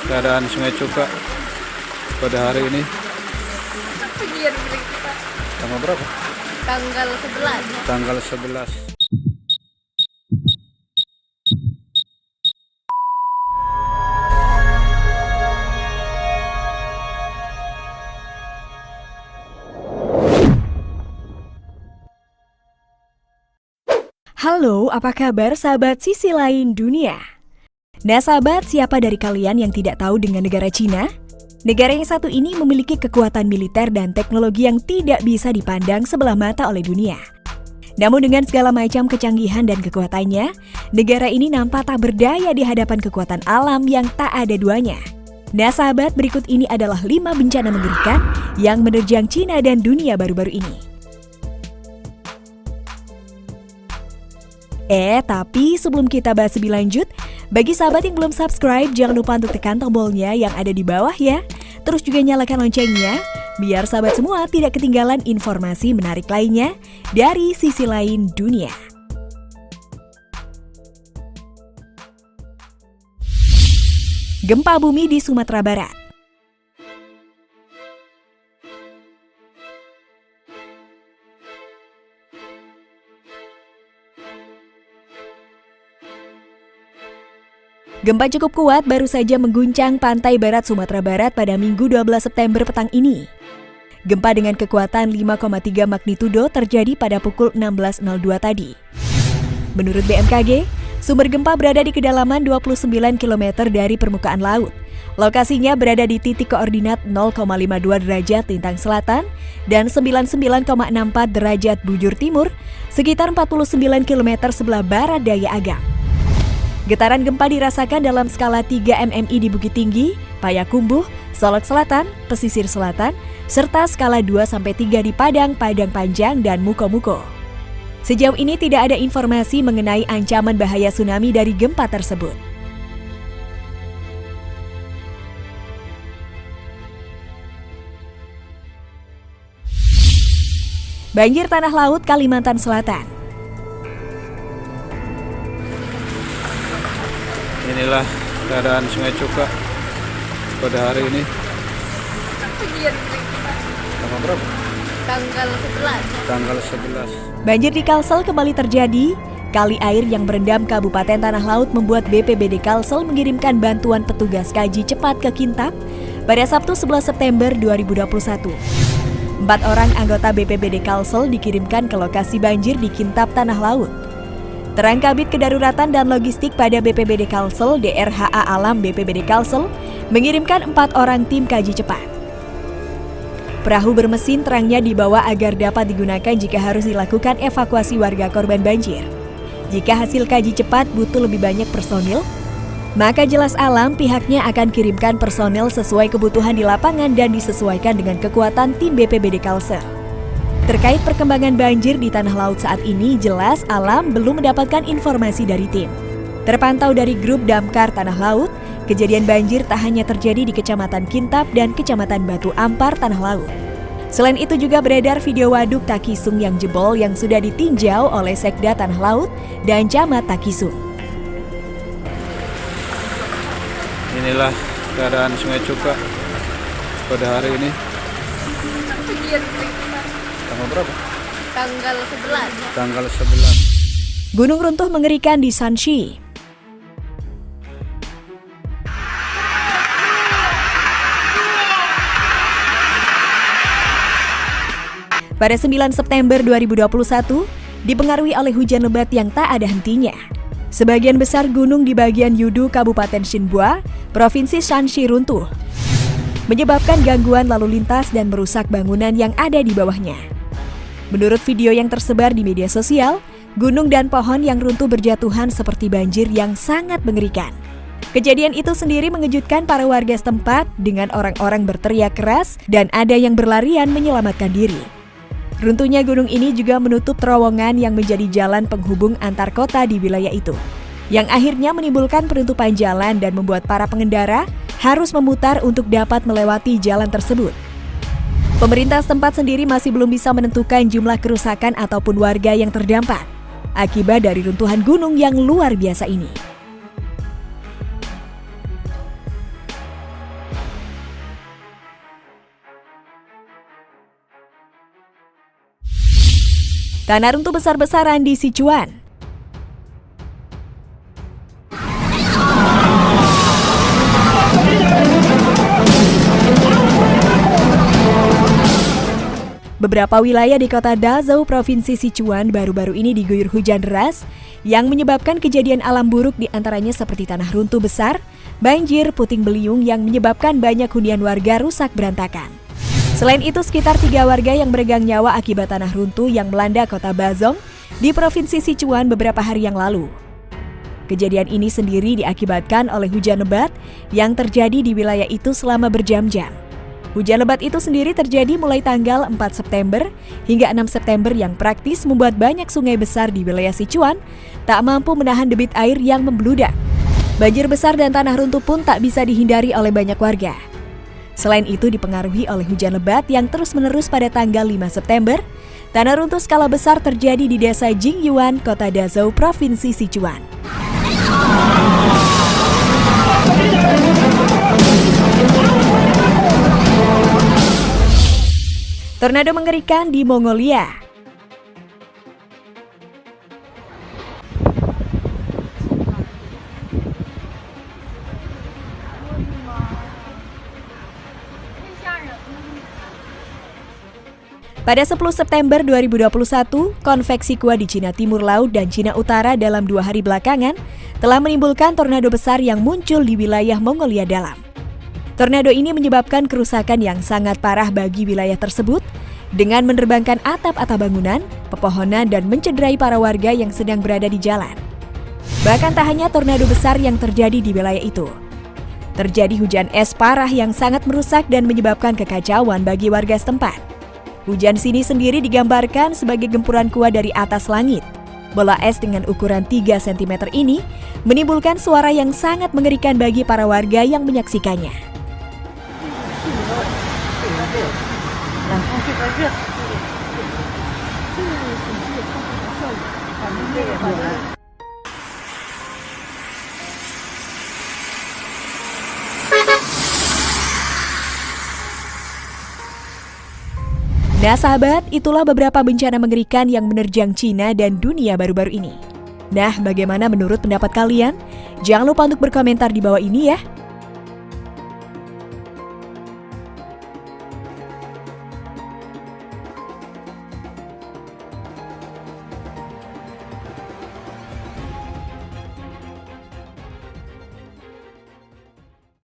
keadaan Sungai Cuka pada hari ini. Tanggal berapa? Tanggal 11. Tanggal 11. Halo, apa kabar sahabat sisi lain dunia? Nah sahabat, siapa dari kalian yang tidak tahu dengan negara Cina? Negara yang satu ini memiliki kekuatan militer dan teknologi yang tidak bisa dipandang sebelah mata oleh dunia. Namun dengan segala macam kecanggihan dan kekuatannya, negara ini nampak tak berdaya di hadapan kekuatan alam yang tak ada duanya. Nah sahabat, berikut ini adalah 5 bencana mengerikan yang menerjang Cina dan dunia baru-baru ini. Tapi sebelum kita bahas lebih lanjut, bagi sahabat yang belum subscribe, jangan lupa untuk tekan tombolnya yang ada di bawah ya. Terus juga nyalakan loncengnya, biar sahabat semua tidak ketinggalan informasi menarik lainnya dari sisi lain dunia. Gempa bumi di Sumatera Barat. Gempa cukup kuat baru saja mengguncang pantai barat Sumatera Barat pada Minggu 12 September petang ini. Gempa dengan kekuatan 5,3 magnitudo terjadi pada pukul 16.02 tadi. Menurut BMKG, sumber gempa berada di kedalaman 29 km dari permukaan laut. Lokasinya berada di titik koordinat 0,52 derajat lintang selatan dan 99,64 derajat bujur timur, sekitar 49 km sebelah barat daya Agam. Getaran gempa dirasakan dalam skala 3 mmi di Bukit Tinggi, Payakumbuh, Solok Selatan, Pesisir Selatan, serta skala 2-3 di Padang, Padang Panjang, dan Muko-Muko. Sejauh ini tidak ada informasi mengenai ancaman bahaya tsunami dari gempa tersebut. Banjir tanah laut Kalimantan Selatan. Inilah keadaan Sungai Cuka pada hari ini. Tanggal berapa? Tanggal 11. Tanggal 11. Banjir di Kalsel kembali terjadi. Kali air yang merendam Kabupaten Tanah Laut membuat BPBD Kalsel mengirimkan bantuan petugas kaji cepat ke Kintab pada Sabtu 11 September 2021. 4 orang anggota BPBD Kalsel dikirimkan ke lokasi banjir di Kintab Tanah Laut. Terang Kabid Kedaruratan dan Logistik pada BPBD Kalsel, DRHA Alam BPBD Kalsel, mengirimkan 4 orang tim kaji cepat. Perahu bermesin terangnya dibawa agar dapat digunakan jika harus dilakukan evakuasi warga korban banjir. Jika hasil kaji cepat butuh lebih banyak personil, maka jelas Alam pihaknya akan kirimkan personel sesuai kebutuhan di lapangan dan disesuaikan dengan kekuatan tim BPBD Kalsel. Terkait perkembangan banjir di tanah laut saat ini, jelas Alam belum mendapatkan informasi dari tim. Terpantau dari grup Damkar Tanah Laut, kejadian banjir tak hanya terjadi di Kecamatan Kintab dan Kecamatan Batu Ampar Tanah Laut. Selain itu juga beredar video waduk Takisung yang jebol yang sudah ditinjau oleh Sekda Tanah Laut dan Camat Takisung. Inilah keadaan Sungai Cuka pada hari ini. Tanggal berapa? Tanggal 11. Tanggal 11. Gunung runtuh mengerikan di Shanxi. Pada 9 September 2021, dipengaruhi oleh hujan lebat yang tak ada hentinya. Sebagian besar gunung di bagian Yudu, Kabupaten Xinhua, Provinsi Shanxi runtuh, menyebabkan gangguan lalu lintas dan merusak bangunan yang ada di bawahnya. Menurut video yang tersebar di media sosial, gunung dan pohon yang runtuh berjatuhan seperti banjir yang sangat mengerikan. Kejadian itu sendiri mengejutkan para warga setempat dengan orang-orang berteriak keras dan ada yang berlarian menyelamatkan diri. Runtuhnya gunung ini juga menutup terowongan yang menjadi jalan penghubung antar kota di wilayah itu, yang akhirnya menimbulkan penutupan jalan dan membuat para pengendara harus memutar untuk dapat melewati jalan tersebut. Pemerintah setempat sendiri masih belum bisa menentukan jumlah kerusakan ataupun warga yang terdampak akibat dari runtuhan gunung yang luar biasa ini. Tanah runtuh besar-besaran di Sichuan. Beberapa wilayah di kota Dazhou, Provinsi Sichuan baru-baru ini diguyur hujan deras yang menyebabkan kejadian alam buruk diantaranya seperti tanah runtuh besar, banjir, puting beliung yang menyebabkan banyak hunian warga rusak berantakan. Selain itu, sekitar 3 warga yang meregang nyawa akibat tanah runtuh yang melanda kota Bazong di Provinsi Sichuan beberapa hari yang lalu. Kejadian ini sendiri diakibatkan oleh hujan lebat yang terjadi di wilayah itu selama berjam-jam. Hujan lebat itu sendiri terjadi mulai tanggal 4 September hingga 6 September yang praktis membuat banyak sungai besar di wilayah Sichuan tak mampu menahan debit air yang membludak. Banjir besar dan tanah runtuh pun tak bisa dihindari oleh banyak warga. Selain itu dipengaruhi oleh hujan lebat yang terus-menerus pada tanggal 5 September, tanah runtuh skala besar terjadi di desa Jingyuan, kota Dazhou, Provinsi Sichuan. Tornado mengerikan di Mongolia. Pada 10 September 2021, konveksi kuat di Cina Timur Laut dan Cina Utara dalam 2 hari belakangan telah menimbulkan tornado besar yang muncul di wilayah Mongolia Dalam. Tornado ini menyebabkan kerusakan yang sangat parah bagi wilayah tersebut dengan menerbangkan atap-atap bangunan, pepohonan, dan mencederai para warga yang sedang berada di jalan. Bahkan tak hanya tornado besar yang terjadi di wilayah itu. Terjadi hujan es parah yang sangat merusak dan menyebabkan kekacauan bagi warga setempat. Hujan sini sendiri digambarkan sebagai gempuran kuat dari atas langit. Bola es dengan ukuran 3 cm ini menimbulkan suara yang sangat mengerikan bagi para warga yang menyaksikannya. Nah sahabat, itulah beberapa bencana mengerikan yang menerjang Cina dan dunia baru-baru ini. Nah, bagaimana menurut pendapat kalian? Jangan lupa untuk berkomentar di bawah ini ya.